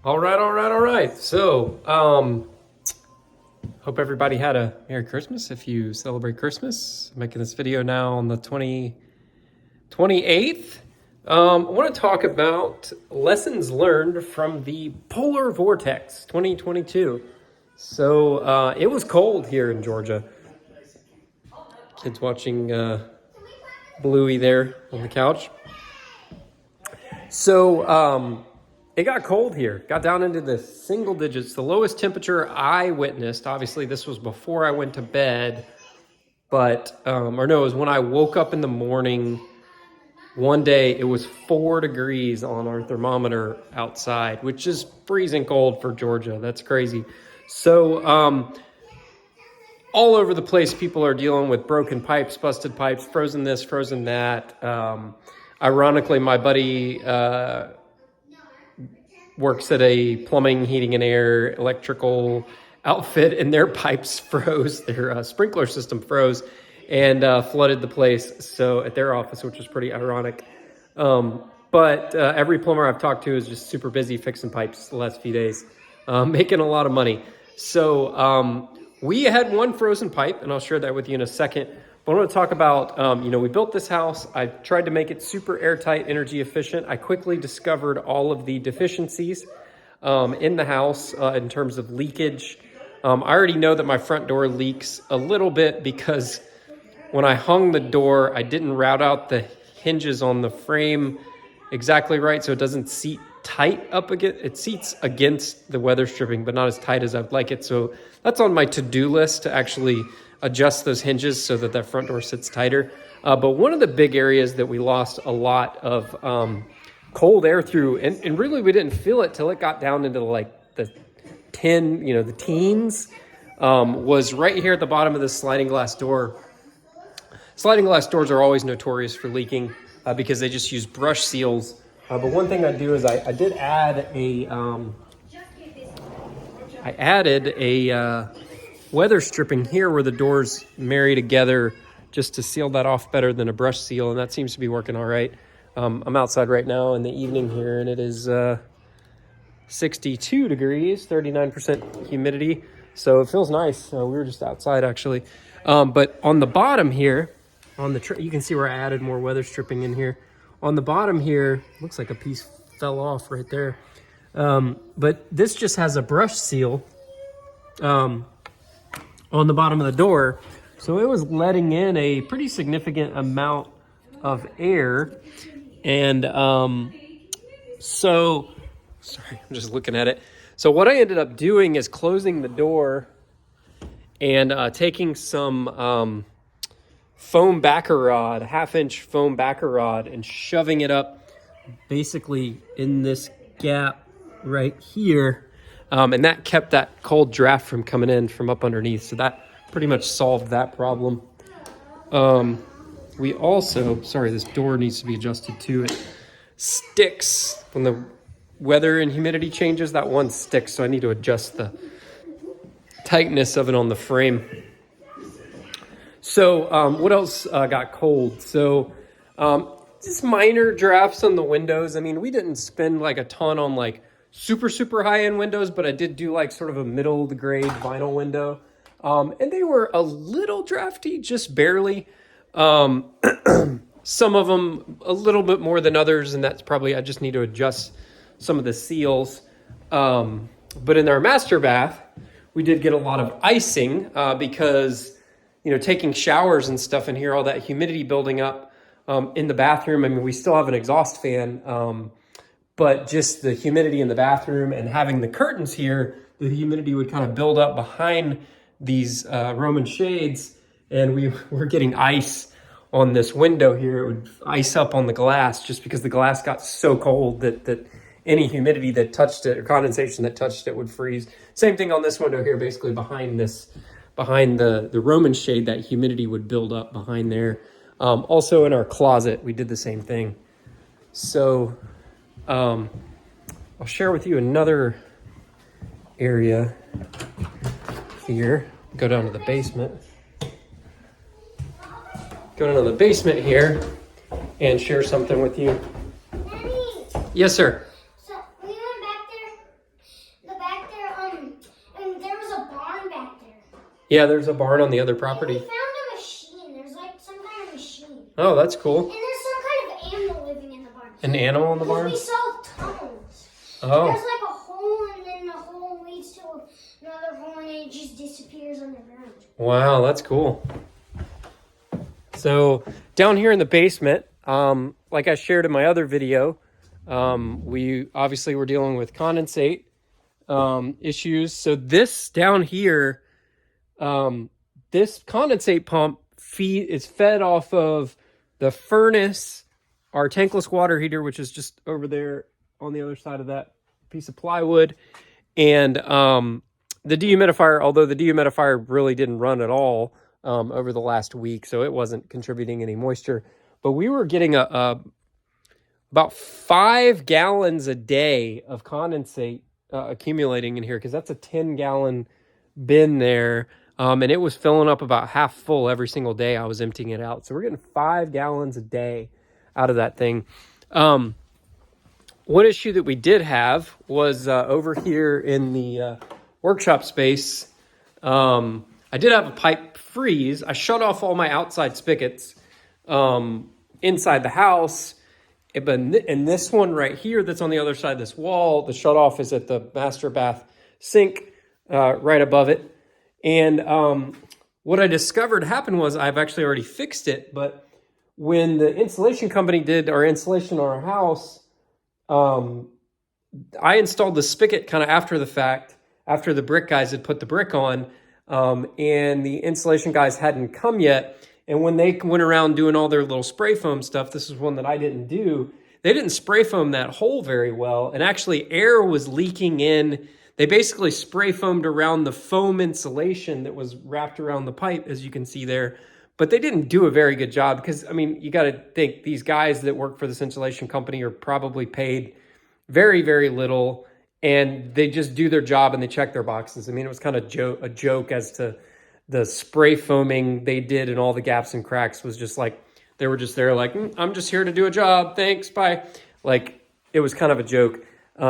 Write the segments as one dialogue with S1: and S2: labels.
S1: All right, all right, all right. So, hope everybody had a Merry Christmas if you celebrate Christmas. I'm making this video now on the 28th. I want to talk about lessons learned from the polar vortex 2022. So, it was cold here in Georgia. Kids watching Bluey there on the couch. So, it got cold here, got down into the single digits. The lowest temperature I witnessed, obviously this was before I went to bed, but, it was when I woke up in the morning. One day it was 4 degrees on our thermometer outside, which is freezing cold for Georgia. That's crazy. So, all over the place, people are dealing with broken pipes, busted pipes, frozen this, frozen that. Ironically, my buddy, works at a plumbing, heating and air, electrical outfit, and their pipes froze, their sprinkler system froze and flooded the place. So at their office, which was pretty ironic. But every plumber I've talked to is just super busy fixing pipes the last few days, making a lot of money. So we had one frozen pipe, and I'll share that with you in a second. But I want to talk about, we built this house. I tried to make it super airtight, energy efficient. I quickly discovered all of the deficiencies in the house in terms of leakage. I already know that my front door leaks a little bit because when I hung the door, I didn't route out the hinges on the frame exactly right, so it doesn't seat tight up against. It seats against the weather stripping, but not as tight as I'd like it. So that's on my to-do list to actually adjust those hinges so that front door sits tighter. But one of the big areas that we lost a lot of cold air through, and really we didn't feel it till it got down into like the the teens, was right here at the bottom of this sliding glass door. Sliding glass doors are always notorious for leaking because they just use brush seals. But one thing I do is I did add a weather stripping here where the doors marry together just to seal that off better than a brush seal, and that seems to be working all right. I'm outside right now in the evening here, and it is 62 degrees, 39% humidity, so it feels nice. We were just outside actually. But on the bottom here, you can see where I added more weather stripping in here. On the bottom here, looks like a piece fell off right there. But this just has a brush seal on the bottom of the door. So it was letting in a pretty significant amount of air. And sorry, I'm just looking at it. So what I ended up doing is closing the door and taking some foam backer rod, 1/2-inch foam backer rod, and shoving it up basically in this gap right here. And that kept that cold draft from coming in from up underneath. So that pretty much solved that problem. We also, sorry, this door needs to be adjusted too. It sticks when the weather and humidity changes. That one sticks, so I need to adjust the tightness of it on the frame. So what else got cold? So just minor drafts on the windows. I mean, we didn't spend like a ton on like super high-end windows, but I did do like sort of a middle of the grade vinyl window. And they were a little drafty, just barely. Some of them a little bit more than others, and that's probably, I just need to adjust some of the seals. But in our master bath, we did get a lot of icing because, taking showers and stuff in here, all that humidity building up in the bathroom. I mean, we still have an exhaust fan, but just the humidity in the bathroom and having the curtains here, the humidity would kind of build up behind these Roman shades, and we were getting ice on this window here. It would ice up on the glass just because the glass got so cold that any humidity that touched it or condensation that touched it would freeze. Same thing on this window here, basically behind the Roman shade, that humidity would build up behind there. Also in our closet, we did the same thing. So I'll share with you another area here. Go down to the basement. Go down to the basement here and share something with you.
S2: Daddy,
S1: Yes, sir.
S2: so we went back there
S1: Yeah, there's a barn on the other
S2: And
S1: property.
S2: we found a machine. There's like some kind of machine.
S1: Oh, that's cool.
S2: And there's some kind of animal living in the barn.
S1: An animal in the barn?
S2: We saw tunnels.
S1: Oh.
S2: There's like a hole, and then the hole leads to another hole, and it just disappears underground.
S1: Wow, that's cool. So down here in the basement, like I shared in my other video, we obviously were dealing with condensate issues. So this down here, this condensate pump is fed off of the furnace, our tankless water heater, which is just over there on the other side of that piece of plywood, and the dehumidifier, although the dehumidifier really didn't run at all over the last week, so it wasn't contributing any moisture. But we were getting about 5 gallons a day of condensate accumulating in here, because that's a 10-gallon bin there, and it was filling up about half full every single day I was emptying it out. So we're getting 5 gallons a day out of that thing. One issue that we did have was over here in the workshop space. I did have a pipe freeze. I shut off all my outside spigots inside the house. And this one right here that's on the other side of this wall, the shut off is at the master bath sink right above it. And what I discovered happened was, I've actually already fixed it, but when the insulation company did our insulation on our house, I installed the spigot kind of after the fact, after the brick guys had put the brick on, and the insulation guys hadn't come yet. And when they went around doing all their little spray foam stuff, this is one that I didn't do. They didn't spray foam that hole very well, and actually air was leaking in. They basically spray foamed around the foam insulation that was wrapped around the pipe, as you can see there. But they didn't do a very good job, because, I mean, you got to think, these guys that work for this insulation company are probably paid very, very little, and they just do their job and they check their boxes. I mean, it was kind of a joke as to the spray foaming they did, and all the gaps and cracks was just like, they were just there like, I'm just here to do a job, thanks, bye. Like, it was kind of a joke.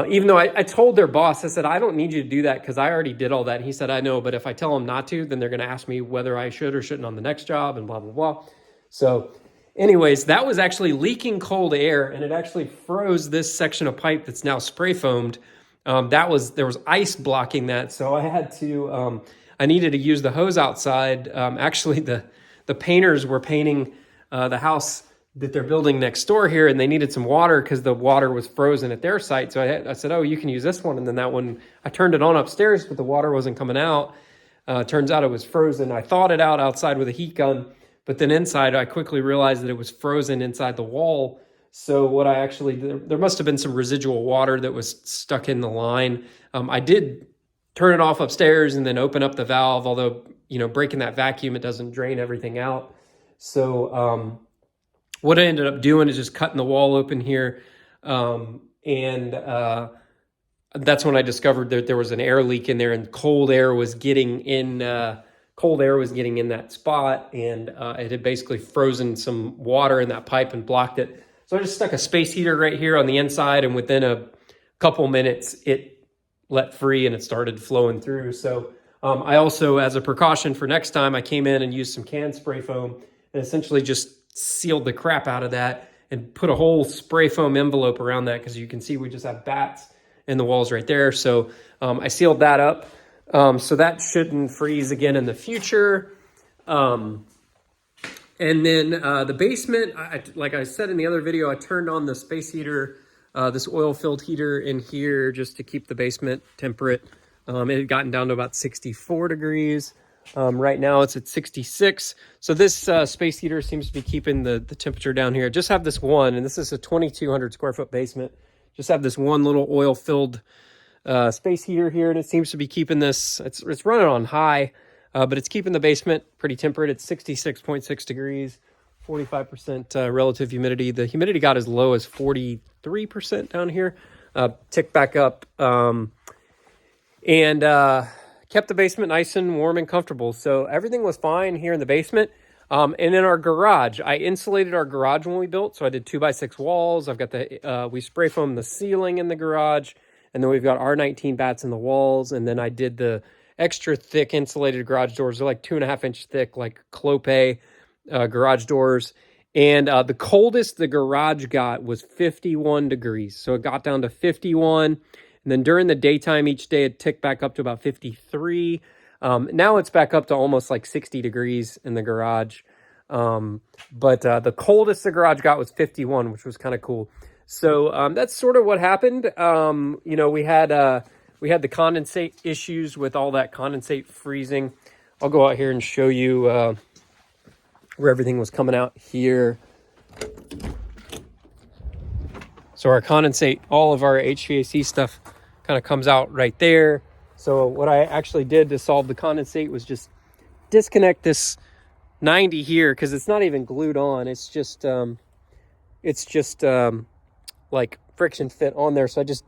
S1: Even though I told their boss, I said, I don't need you to do that because I already did all that. And he said, I know, but if I tell them not to, then they're going to ask me whether I should or shouldn't on the next job, and blah, blah, blah. So anyways, that was actually leaking cold air, and it actually froze this section of pipe that's now spray foamed. There was ice blocking that. So I had to, I needed to use the hose outside. Actually, the painters were painting the house that they're building next door here, and they needed some water because the water was frozen at their site. So I said, oh, you can use this one. And then that one, I turned it on upstairs, but the water wasn't coming out. Turns out it was frozen. I thawed it out outside with a heat gun, but then inside I quickly realized that it was frozen inside the wall. So what I actually, there must have been some residual water that was stuck in the line. I did turn it off upstairs and then open up the valve, although, you know, breaking that vacuum, it doesn't drain everything out. So, what I ended up doing is just cutting the wall open here. And that's when I discovered that there was an air leak in there, and cold air was getting in that spot. And it had basically frozen some water in that pipe and blocked it. So I just stuck a space heater right here on the inside, and within a couple minutes, it let free and it started flowing through. So I also, as a precaution for next time, I came in and used some can spray foam and essentially just sealed the crap out of that and put a whole spray foam envelope around that, because you can see we just have bats in the walls right there. So I sealed that up. So that shouldn't freeze again in the future. And then the basement, like I said in the other video, I turned on the space heater, this oil-filled heater in here, just to keep the basement temperate. It had gotten down to about 64 degrees. Right now it's at 66. So this space heater seems to be keeping the temperature down here. Just have this one, and this is a 2,200 square foot basement. Just have this one little oil-filled space heater here, and it seems to be keeping this, it's running on high, but it's keeping the basement pretty temperate. It's 66.6 degrees, 45% relative humidity. The humidity got as low as 43% down here, ticked back up, and kept the basement nice and warm and comfortable. So everything was fine here in the basement. And in our garage, I insulated our garage when we built. So I did 2x6 walls. I've got we spray foamed the ceiling in the garage. And then we've got R19 bats in the walls. And then I did the extra thick insulated garage doors. They're like 2.5-inch thick, like Clopay garage doors. And the coldest the garage got was 51 degrees. So it got down to 51. And then during the daytime each day, it ticked back up to about 53. Now it's back up to almost like 60 degrees in the garage. But the coldest the garage got was 51, which was kind of cool. So that's sort of what happened. You know, we had the condensate issues with all that condensate freezing. I'll go out here and show you where everything was coming out here. So our condensate, all of our HVAC stuff kind of comes out right there. So what I actually did to solve the condensate was just disconnect this 90 here, because it's not even glued on. It's just like friction fit on there. So I just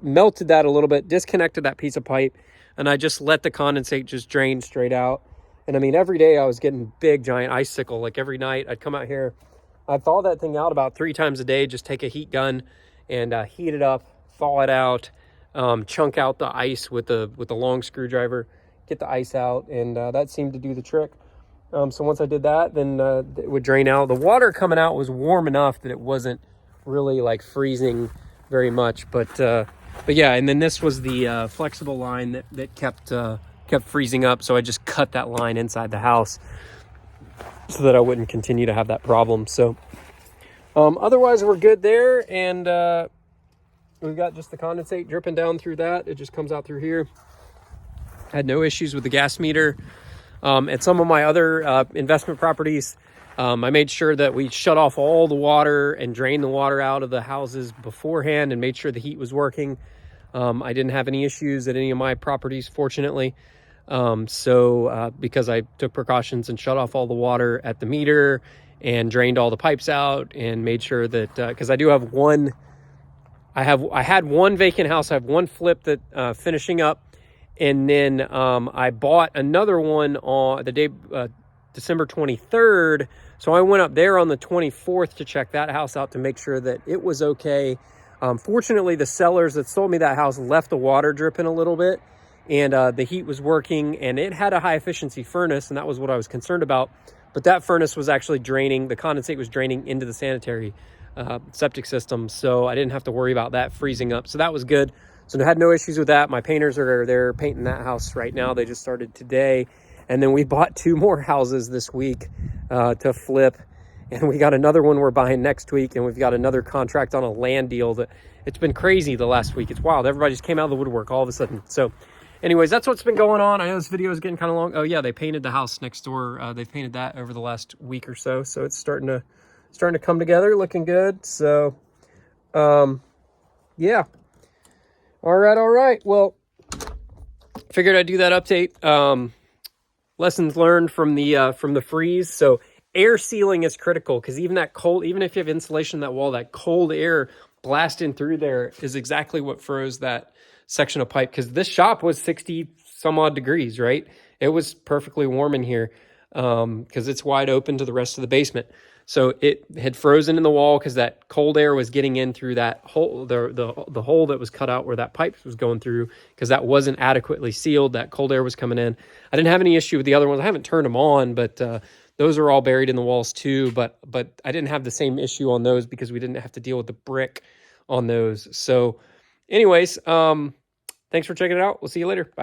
S1: melted that a little bit, disconnected that piece of pipe, and I just let the condensate just drain straight out. And I mean, every day I was getting big giant icicle. Like every night I'd come out here, I'd thaw that thing out about 3 times a day. Just take a heat gun and heat it up, thaw it out, chunk out the ice with the long screwdriver, get the ice out, and that seemed to do the trick. So once I did that, then it would drain out. The water coming out was warm enough that it wasn't really like freezing very much, but yeah. And then this was the flexible line that kept freezing up. So I just cut that line inside the house so that I wouldn't continue to have that problem. So otherwise we're good there, and we've got just the condensate dripping down through that. It just comes out through here. Had no issues with the gas meter. At some of my other investment properties, I made sure that we shut off all the water and drained the water out of the houses beforehand and made sure the heat was working. I didn't have any issues at any of my properties, fortunately. Because I took precautions and shut off all the water at the meter and drained all the pipes out and made sure that, because I do have one, I had one vacant house. I have one flip that finishing up. And then I bought another one on the day, December 23rd. So I went up there on the 24th to check that house out to make sure that it was okay. Fortunately, the sellers that sold me that house left the water dripping a little bit, and the heat was working, and it had a high efficiency furnace, and that was what I was concerned about. But that furnace was actually draining, the condensate was draining into the sanitary septic system. So I didn't have to worry about that freezing up. So that was good. So I had no issues with that. My painters are there painting that house right now. They just started today. And then we bought 2 more houses this week to flip. And we got another one we're buying next week. And we've got another contract on a land deal that it's been crazy the last week. It's wild. Everybody just came out of the woodwork all of a sudden. So anyways, that's what's been going on. I know this video is getting kind of long. Oh yeah, they painted the house next door. They painted that over the last week or so. So it's starting to come together, looking good. So yeah. All right. Well, figured I'd do that update. Lessons learned from the freeze. So air sealing is critical, because even if you have insulation in that wall, that cold air blasting through there is exactly what froze that section of pipe. Because this shop was 60 some odd degrees, right? It was perfectly warm in here because it's wide open to the rest of the basement. So it had frozen in the wall because that cold air was getting in through that hole, the hole that was cut out where that pipe was going through, because that wasn't adequately sealed. That cold air was coming in. I didn't have any issue with the other ones. I haven't turned them on, but those are all buried in the walls too. But I didn't have the same issue on those because we didn't have to deal with the brick on those. So anyways, thanks for checking it out. We'll see you later. Bye.